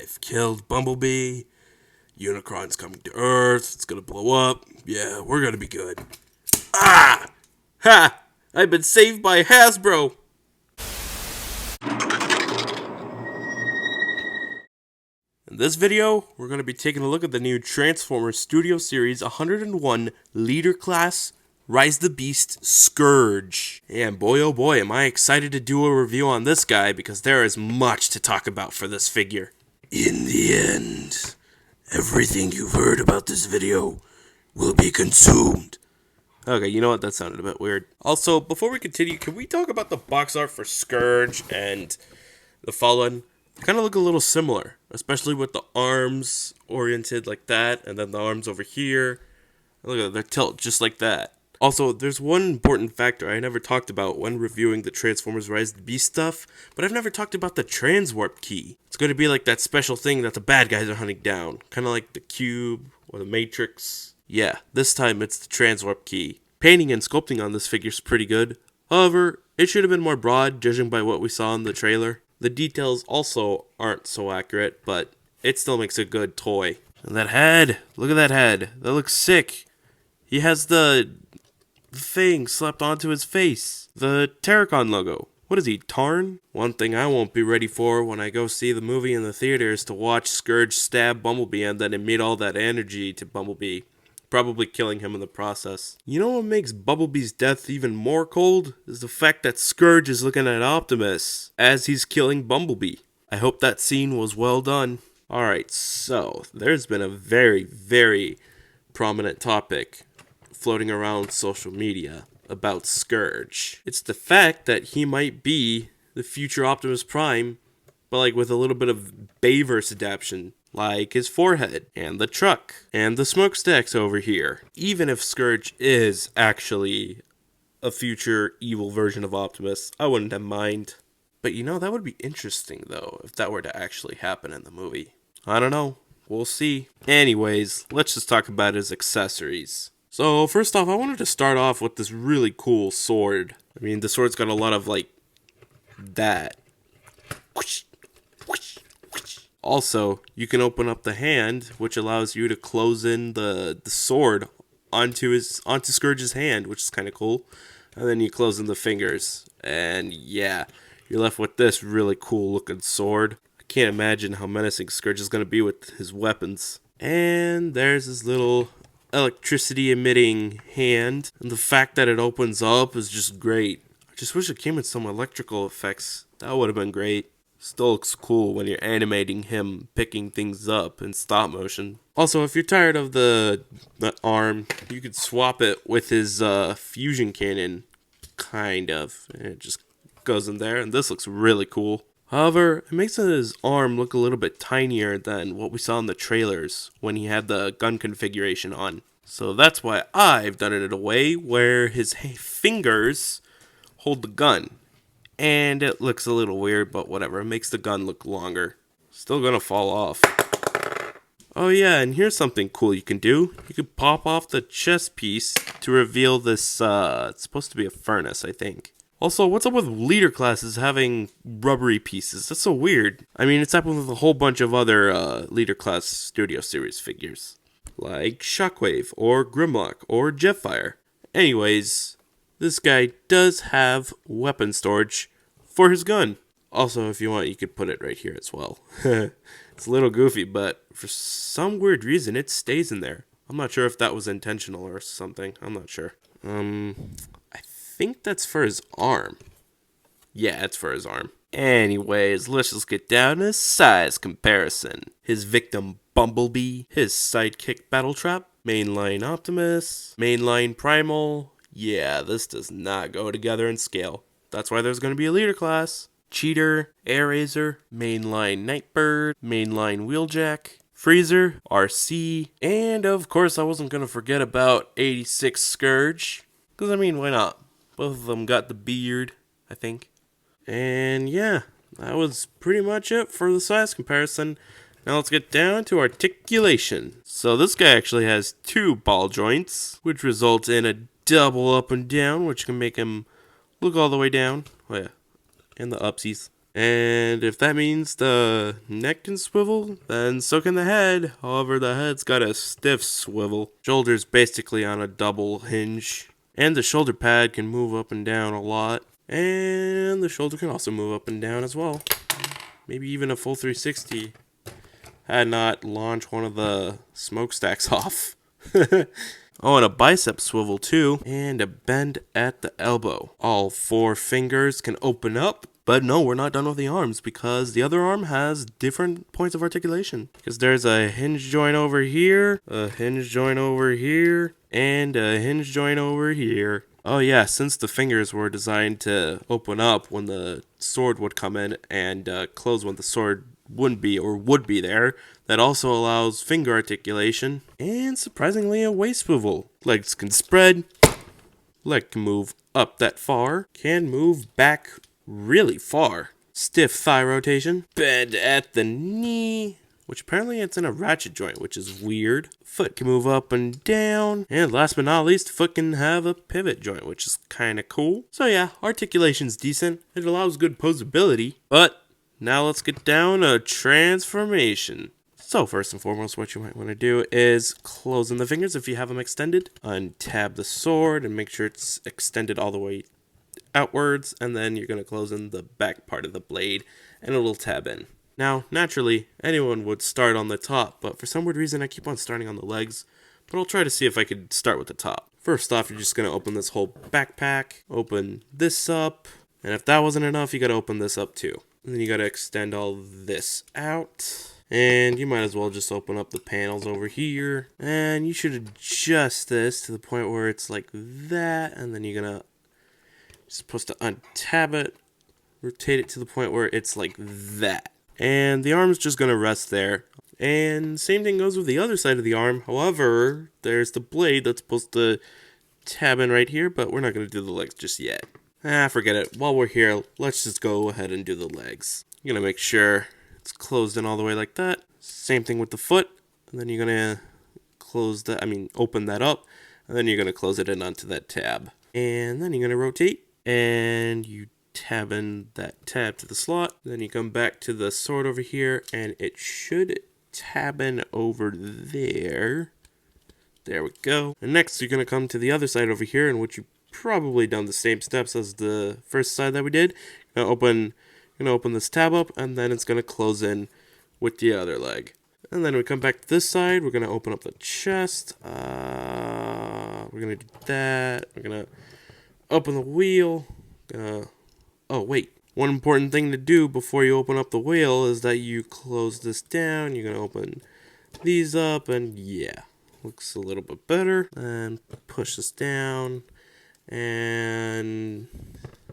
I've killed Bumblebee. Unicron's coming to Earth. It's gonna blow up. Yeah, we're gonna be good. Ah! Ha! I've been saved by Hasbro! In this video, we're going to be taking a look at the new Transformers Studio Series 101 Leader Class Rise the Beast Scourge. And boy oh boy, am I excited to do a review on this guy because there is much to talk about for this figure. In the end, everything you've heard about this video will be consumed. Okay, you know what? That sounded a bit weird. Also, before we continue, can we talk about the box art for Scourge and the Fallen? They kind of look a little similar, especially with the arms oriented like that, and then the arms over here. Look at their tilt just like that. Also, there's one important factor I never talked about when reviewing the Transformers Rise the Beast stuff, but I've never talked about the Transwarp key. It's going to be like that special thing that the bad guys are hunting down, kind of like the Cube or the Matrix. Yeah, this time it's the Transwarp key. Painting and sculpting on this figure is pretty good. However, it should have been more broad, judging by what we saw in the trailer. The details also aren't so accurate, but it still makes a good toy. And that head! Look at that head. That looks sick. He has the thing slapped onto his face. The Terracon logo. What is he, Tarn? One thing I won't be ready for when I go see the movie in the theater is to watch Scourge stab Bumblebee and then emit all that energy to Bumblebee, probably killing him in the process. You know what makes Bumblebee's death even more cold? Is the fact that Scourge is looking at Optimus as he's killing Bumblebee. I hope that scene was well done. Alright, so there's been a very, very prominent topic floating around social media about Scourge. It's the fact that he might be the future Optimus Prime, but like with a little bit of Bayverse adaptation. Like his forehead, and the truck, and the smokestacks over here. Even if Scourge is actually a future evil version of Optimus, I wouldn't have mind. But you know, that would be interesting though, if that were to actually happen in the movie. I don't know, we'll see. Anyways, let's just talk about his accessories. So first off, I wanted to start off with this really cool sword. I mean, the sword's got a lot of like, that. Also, you can open up the hand, which allows you to close in the sword onto Scourge's hand, which is kind of cool. And then you close in the fingers. And yeah, you're left with this really cool looking sword. I can't imagine how menacing Scourge is going to be with his weapons. And there's his little electricity emitting hand. And the fact that it opens up is just great. I just wish it came with some electrical effects. That would have been great. Still looks cool when you're animating him picking things up in stop motion. Also, if you're tired of the arm, you could swap it with his fusion cannon, kind of. And it just goes in there, and this looks really cool. However, it makes his arm look a little bit tinier than what we saw in the trailers when he had the gun configuration on. So that's why I've done it in a way where his fingers hold the gun. And it looks a little weird, but whatever. It makes the gun look longer. Still gonna fall off. Oh yeah, and here's something cool you can do. You can pop off the chest piece to reveal this, it's supposed to be a furnace, I think. Also, what's up with leader classes having rubbery pieces? That's so weird. I mean, it's happened with a whole bunch of other leader class Studio Series figures. Like Shockwave, or Grimlock, or Jetfire. Anyways, this guy does have weapon storage for his gun. Also, if you want, you could put it right here as well. It's a little goofy, but for some weird reason, it stays in there. I'm not sure if that was intentional or something. I'm not sure. I think that's for his arm. Yeah, it's for his arm. Anyways, let's just get down to size comparison. His victim Bumblebee, his sidekick Battletrap, mainline Optimus, mainline Primal. Yeah, this does not go together in scale. That's why there's going to be a leader class. Cheater, Airazor, mainline Nightbird, mainline Wheeljack, Freezer, RC, and of course I wasn't going to forget about 86 Scourge. Because I mean, why not? Both of them got the beard, I think. And yeah, that was pretty much it for the size comparison. Now let's get down to articulation. So this guy actually has 2 ball joints, which result in a double up and down, which can make him look all the way down. Oh yeah, and the upsies. And if that means the neck can swivel, then so can the head. However, the head's got a stiff swivel. Shoulder's basically on a double hinge. And the shoulder pad can move up and down a lot. And the shoulder can also move up and down as well. Maybe even a full 360. Had not launched one of the smokestacks off. Oh, and a bicep swivel too. And a bend at the elbow. All 4 fingers can open up. But no, we're not done with the arms because the other arm has different points of articulation. Because there's a hinge joint over here, a hinge joint over here, and a hinge joint over here. Oh yeah, since the fingers were designed to open up when the sword would come in and close when the sword wouldn't be or would be there, that also allows finger articulation and surprisingly a waist swivel. Legs can spread, leg can move up that far, can move back really far. Stiff thigh rotation, bend at the knee, which apparently it's in a ratchet joint, which is weird. Foot can move up and down, and last but not least, foot can have a pivot joint, which is kind of cool. So yeah, articulation's decent. It allows good posability, but now let's get down to transformation. So first and foremost, what you might want to do is close in the fingers if you have them extended. Untab the sword and make sure it's extended all the way outwards, and then you're going to close in the back part of the blade and it'll tab in. Now, naturally, anyone would start on the top, but for some weird reason I keep on starting on the legs, but I'll try to see if I could start with the top. First off, you're just going to open this whole backpack, open this up, and if that wasn't enough, you got to open this up too. And then you got to extend all this out. And you might as well just open up the panels over here. And you should adjust this to the point where it's like that. And then you're going to supposed to untab it, rotate it to the point where it's like that. And the arm's just going to rest there. And same thing goes with the other side of the arm. However, there's the blade that's supposed to tab in right here, but we're not going to do the legs just yet. Forget it. While we're here, let's just go ahead and do the legs. You're going to make sure it's closed in all the way like that. Same thing with the foot. And then you're going to open that up. And then you're going to close it in onto that tab. And then you're going to rotate. And you tab in that tab to the slot. Then you come back to the sword over here. And it should tab in over there. There we go. And next you're going to come to the other side over here, in which you probably done the same steps as the first side that we did. You're going to open this tab up, and then it's going to close in with the other leg. And then we come back to this side. We're going to open up the chest. We're going to do that. We're going to open the wheel. Oh, wait. One important thing to do before you open up the wheel is that you close this down. You're going to open these up, and yeah, looks a little bit better. And push this down. And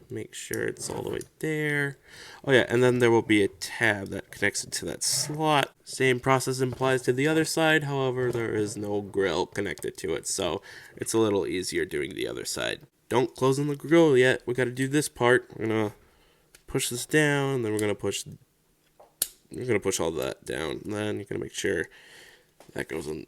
make sure it's all the way there. Oh yeah, and then there will be a tab that connects it to that slot. Same process applies to the other side, however, there is no grill connected to it, so it's a little easier doing the other side. Don't close on the grill yet, we gotta do this part. We're gonna push this down, then we're gonna push all that down. And then you're gonna make sure that goes in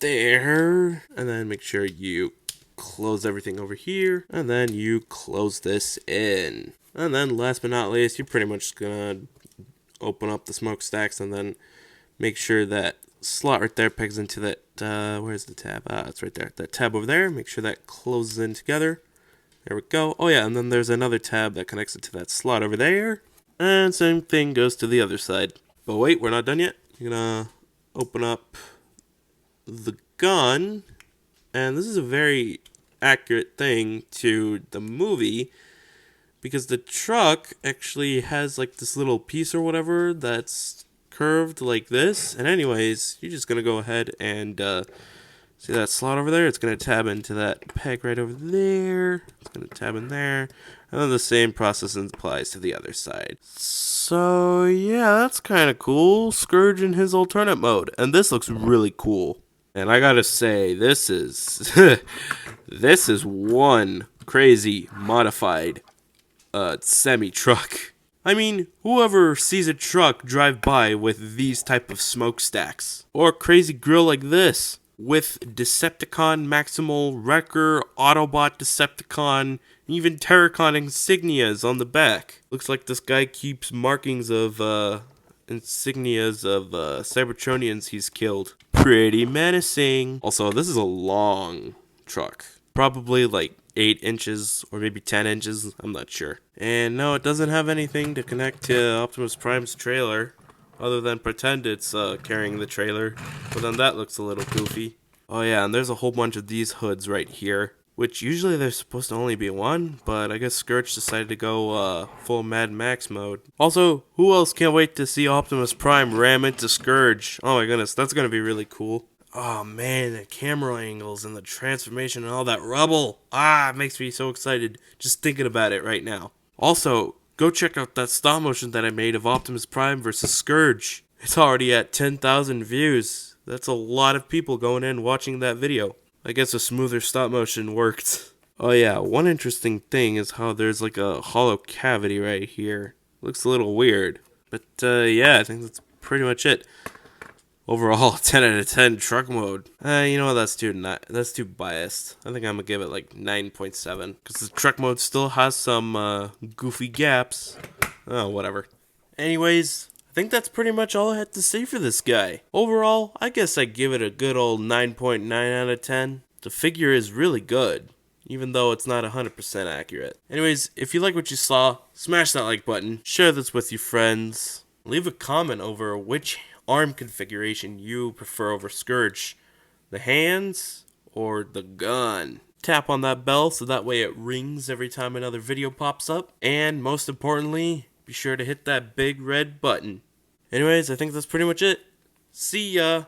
there, and then make sure you close everything over here, and then you close this in. And then last but not least, you're pretty much gonna open up the smokestacks and then make sure that slot right there pegs into that, where's the tab? It's right there. That tab over there, make sure that closes in together. There we go. Oh yeah, and then there's another tab that connects it to that slot over there. And same thing goes to the other side. But wait, we're not done yet. You're gonna open up the gun. And this is a very accurate thing to the movie, because the truck actually has like this little piece or whatever that's curved like this. And anyways, you're just gonna go ahead and see that slot over there? It's gonna tab into that peg right over there. It's gonna tab in there, and then the same process applies to the other side. So yeah, that's kind of cool. Scourge in his alternate mode, and this looks really cool. And I gotta say, this is this is one crazy modified semi-truck. I mean, whoever sees a truck drive by with these type of smokestacks, or a crazy grill like this with Decepticon Maximal Wrecker Autobot Decepticon Even Terracon insignias on the back. Looks like this guy keeps markings of insignias of Cybertronians he's killed. Pretty menacing. Also, this is a long truck. Probably like 8 inches or maybe 10 inches. I'm not sure. And no, it doesn't have anything to connect to Optimus Prime's trailer other than pretend it's carrying the trailer. But then that looks a little goofy. Oh yeah, and there's a whole bunch of these hoods right here, which usually there's supposed to only be one, but I guess Scourge decided to go full Mad Max mode. Also, who else can't wait to see Optimus Prime ram into Scourge? Oh my goodness, that's gonna be really cool. Oh man, the camera angles and the transformation and all that rubble. It makes me so excited just thinking about it right now. Also, go check out that stop motion that I made of Optimus Prime versus Scourge. It's already at 10,000 views. That's a lot of people going in watching that video. I guess a smoother stop motion worked. Oh yeah, one interesting thing is how there's like a hollow cavity right here. Looks a little weird. But yeah, I think that's pretty much it. Overall, 10 out of 10 truck mode. You know what, that's too biased. I think I'm gonna give it like 9.7. Because the truck mode still has some goofy gaps. Oh, whatever. Anyways, I think that's pretty much all I had to say for this guy. Overall, I guess I'd give it a good old 9.9 out of 10. The figure is really good, even though it's not 100% accurate. Anyways, if you like what you saw, smash that like button, share this with your friends, leave a comment over which arm configuration you prefer over Scourge, the hands or the gun. Tap on that bell so that way it rings every time another video pops up, and most importantly, be sure to hit that big red button. Anyways, I think that's pretty much it. See ya!